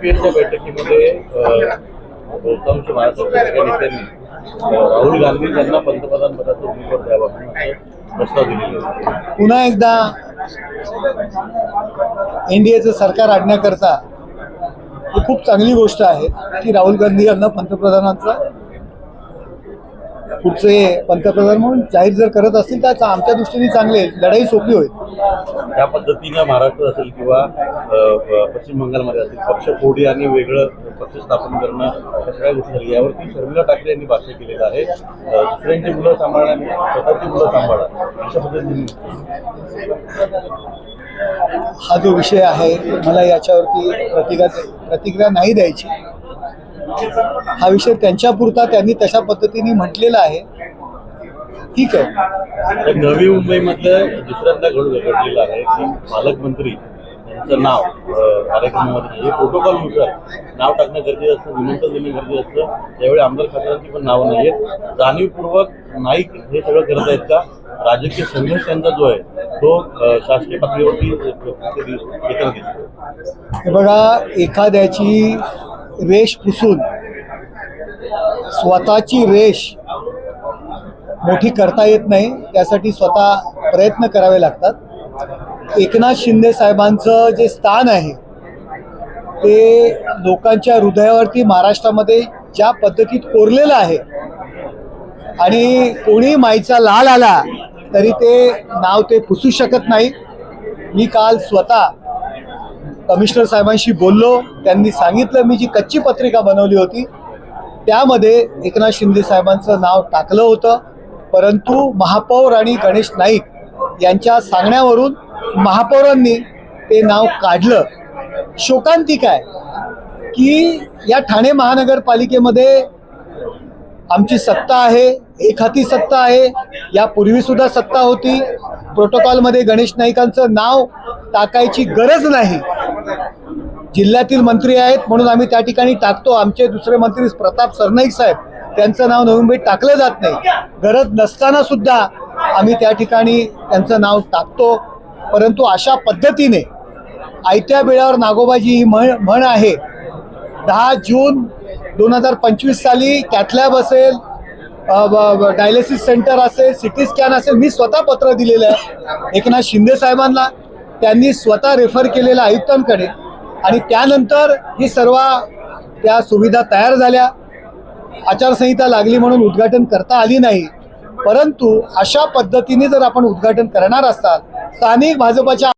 पीएच्या बैठकीमध्ये बहुतांश महाराष्ट्राच्या नेत्यांनी राहुल गांधी यांना पंतप्रधान पदाचा उमेदवार द्यावा म्हणून प्रस्ताव दिलेला आहे. पुन्हा एकदा एनडीएचं सरकार आणण्याकरता ही खूप चांगली गोष्ट आहे की राहुल गांधी यांना पंतप्रधानांचा पुढचे पंतप्रधान म्हणून जाहीर जर करत असतील तर आमच्या दृष्टीने चांगले, लढाई सोपी होईल. त्या पद्धतीने महाराष्ट्र असेल किंवा पश्चिम बंगालमध्ये असेल पक्ष फोडी आणि वेगळं पक्ष स्थापन करणं या सगळ्या गोष्टी झाली. यावरती शर्मिला ठाकरे यांनी भाष्य केलेलं आहे. दुसऱ्यांची मुलं सांभाळण्याने स्वतःची मुलं सांभाळा अशा पद्धतीने हा जो विषय आहे मला याच्यावरती प्रतिक्रिया नाही द्यायची. हा विषय त्यांच्यापुरता त्यांनी तशा पद्धतीने म्हटलेला आहे. ठीक आहे. नवी मुंबईमधलं दुसऱ्यांदा घडलेलं आहे की पालकमंत्री यांचं नाव कार्यक्रमामध्ये हे प्रोटोकॉलनुसार नाव टाकणं गरजेचं असतं, निमंत्रण देणं गरजेचं असतं. त्यावेळी आमदार खासदारांची पण नावं नाही आहेत. जाणीवपूर्वक नाईक हे सगळं करत आहेत का? राजकीय संघर्ष त्यांचा जो आहे तो शासकीय पातळीवरती येताना दिसतो. हे बघा, एखाद्याची रेष पुसून स्वतःची रेष मोठी करता येत नाही. त्यासाठी स्वतः प्रयत्न करावे लागतात. एकनाथ शिंदे साहेबांचं जे स्थान आहे ते लोकांच्या हृदयावरती महाराष्ट्रामध्ये ज्या पद्धतीत कोरलेलं आहे आणि कोणी माईचा लाल आला तरी ते नाव ते पुसू शकत नाही. मी काल स्वतः कमिशनर साहेबांशी बोललो. त्यांनी सांगितलं मी जी कच्ची पत्रिका बनवली होती त्यामध्ये एकनाथ शिंदे साहेबांचं नाव टाकलं होतं, परंतु महापौर आणि गणेश नाईक यांच्या सांगण्यावरून महापौरांनी ते नाव काढलं. शोकांतिक आहे की या ठाणे महानगरपालिकेमध्ये आमची सत्ता आहे, एक हाती सत्ता आहे. यापूर्वी सुद्धा सत्ता होती. प्रोटोकॉलमध्ये गणेश नाईकांचं नाव टाकायची गरज नाही. जिल्ह्यातील मंत्री आहेत म्हणून आम्ही त्या ठिकाणी टाकतो. आमचे दुसरे मंत्री प्रताप सरनाईक साहेब त्यांचं नाव नवी मुंबईत टाकलं जात नाही. गरज नसताना सुद्धा आम्ही त्या ठिकाणी त्यांचं नाव टाकतो. परंतु अशा पद्धतीने आयत्या बेळावर नागोबाजी ही म्हण आहे. 10 जून 2025 साली कॅथलॅब असेल, डायलिसिस सेंटर असेल, सिटी स्कॅन असेल, मी स्वतः पत्र दिलेलं आहे एकनाथ शिंदे साहेबांना. त्यांनी स्वतः रेफर केलेलं आयुक्तांकडे आणि त्यानंतर ही सर्व त्या सुविधा तयार झाल्या. आचारसंहिता लागली म्हणून उद्घाटन करता आली नाही. परंतु अशा पद्धतीने जर आपण उद्घाटन करणार असाल स्थानिक भाजपच्या